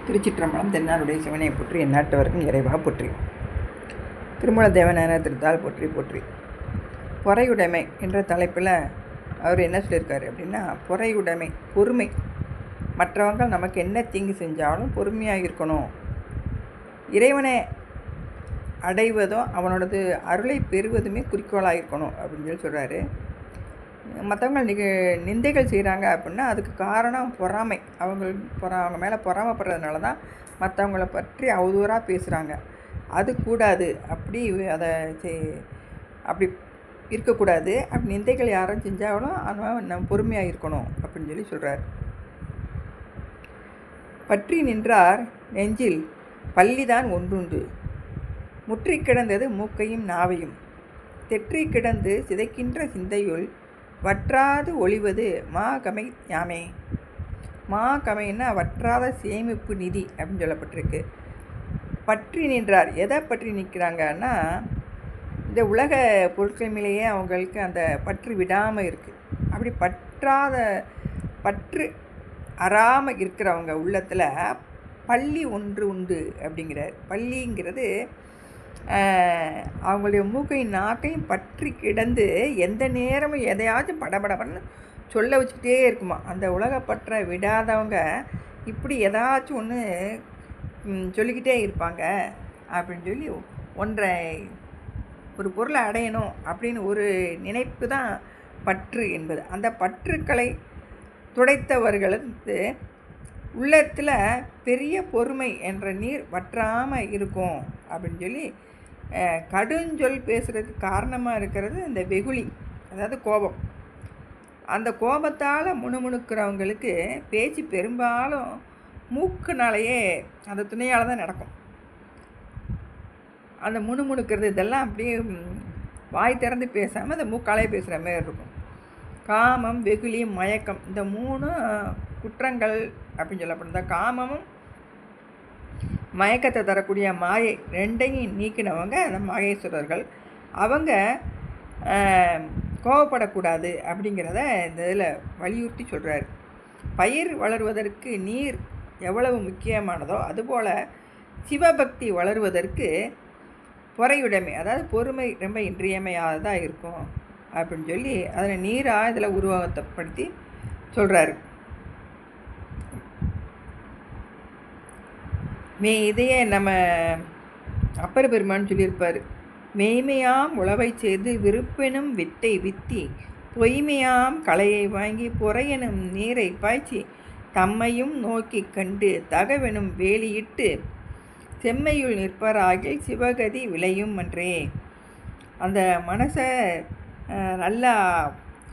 திருச்சிற்றம்பலம். தென்னாருடைய சிவனை போற்றி, எந்நாட்டவருக்கும் இறைவா போற்றி. திருமூல தேவனான திருத்தால் போற்றி போற்றி. பொறையுடைமை என்ற தலைப்பில் அவர் என்ன சொல்லியிருக்காரு அப்படின்னா, பொறையுடைமை பொறுமை. மற்றவங்க நமக்கு என்ன தீங்கு செஞ்சாலும் பொறுமையாக இருக்கணும். இறைவனை அடைவதும் அவனோடது அருளை பெறுவதுமே குறிக்கோளாக இருக்கணும் அப்படின்னு சொல்லி சொல்கிறாரு. மற்றவங்க நிந்தைகள் செய்கிறாங்க அப்படின்னா அதுக்கு காரணம் பொறாமை. அவங்க மேலே பொறாமைப்படுறதுனால தான் மற்றவங்கள பற்றி அவதூறாக பேசுகிறாங்க. அது கூடாது. அப்படி இருக்கக்கூடாது. அப்படி நிந்தைகள் யாரும் செஞ்சாலும் அதனால் நம்ம பொறுமையாக இருக்கணும் அப்படின்னு சொல்லி சொல்கிறார். பற்றி நின்றார் நெஞ்சில் பள்ளிதான் ஒன்றுண்டு, முற்றி கிடந்தது மூக்கையும் நாவையும், தெற்றி கிடந்து சிதைக்கின்ற சிந்தையுள் வற்றாது ஒளிவது மாகமை யாமே. மாகமைன்னா வற்றாத சேமிப்பு நிதி அப்படின்னு சொல்லப்பட்டிருக்கு. பற்றி நின்றார். எதை பற்றி நிற்கிறாங்கன்னா, இந்த உலக பொருட்கள் மேலேயே அவங்களுக்கு அந்த பற்று விடாமல் இருக்குது. அப்படி பற்று அறாமல் இருக்கிறவங்க உள்ளத்தில் பள்ளி ஒன்று உண்டு அப்படிங்கிறார். பள்ளிங்கிறது அவங்களுடைய மூக்கையும் நாக்கையும் பற்றி கிடந்து எந்த நேரமும் எதையாச்சும் படபடன்னு சொல்ல வச்சுக்கிட்டே இருக்குமா. அந்த உலகப்பற்றை விடாதவங்க இப்படி ஏதாச்சும் ஒன்று சொல்லிக்கிட்டே இருப்பாங்க அப்படின்னு சொல்லி ஒரு பொருளை அடையணும் அப்படின்னு ஒரு நினைப்பு தான் பற்று என்பது. அந்த பற்றுக்களை துடைத்தவர்களுக்கு உள்ளத்தில் பெரிய பொறுமை என்ற நீர் வற்றாமல் இருக்கும் அப்படின்னு சொல்லி கடுஞ்சொல் பேசுகிறதுக்கு காரணமாக இருக்கிறது இந்த வெகுளி, அதாவது கோபம். அந்த கோபத்தால் முணுமுணுக்கிறவங்களுக்கு பேச்சு பெரும்பாலும் மூக்குனாலேயே அந்த துணையால் தான் நடக்கும். அந்த முணுமுணுக்கிறது இதெல்லாம் அப்படியே வாய் திறந்து பேசாமல் அந்த மூக்காலே பேசுகிற மாதிரி இருக்கும். காமம், வெகுளி, மயக்கம், இந்த 3 குற்றங்கள் அப்படின்னு சொல்லப்படும். இந்த காமமும் மயக்கத்தை தரக்கூடிய மாயை 2ஐயும் நீக்கினவங்க அந்த மாகேஸ்வரர்கள். அவங்க கோவப்படக்கூடாது அப்படிங்கிறத இந்த இதில் வலியுறுத்தி சொல்கிறார். பயிர் வளர்வதற்கு நீர் எவ்வளவு முக்கியமானதோ அதுபோல் சிவபக்தி வளருவதற்கு பொறையுடைமை, அதாவது பொறுமை ரொம்ப இன்றியமையாததாக இருக்கும் அப்படின்னு சொல்லி அதில் நீராக இதில் உருவகத்தைப்படுத்தி சொல்கிறாரு. இதையே நம்ம அப்பர் பெருமான்னு சொல்லியிருப்பார். மெய்மையாம் உழவை செய்து விருப்பெனும் வித்தை வித்தி, பொய்மையாம் களையை வாங்கி பொறையெனும் நீரை பாய்ச்சி, தம்மையும் நோக்கி கண்டு தகவெனும் வேலியிட்டு, செம்மையுள் நிற்பராகில் சிவகதி விளையும் என்றே. அந்த மனசை நல்லா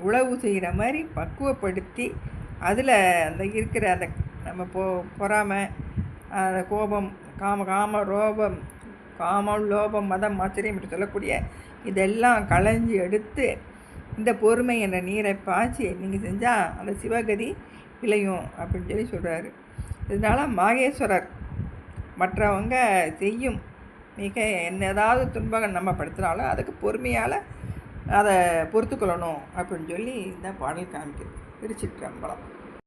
உழவு செய்கிற மாதிரி பக்குவப்படுத்தி அதில் அந்த இருக்கிற அந்த நம்ம பொறாமை, அந்த கோபம், காமம், லோபம், மதம், ஆச்சரியம் என்று சொல்லக்கூடிய இதெல்லாம் களைஞ்சி எடுத்து இந்த பொறுமை என்ற நீரை பாய்ச்சி நீங்கள் செஞ்சால் அந்த சிவகதி விளையும் அப்படின்னு சொல்லி சொல்கிறாரு. இதனால் மாகேஸ்வரர் மற்றவங்க செய்யும் மிக ஏதாவது துன்பங்கள் நம்ம படுத்தினாலும் அதுக்கு பொறுமையால் அதை பொறுத்துக்கொள்ளணும் அப்படின்னு சொல்லி இந்த பாடல் காமிக்குது. திருச்சிற்றம்பலம்.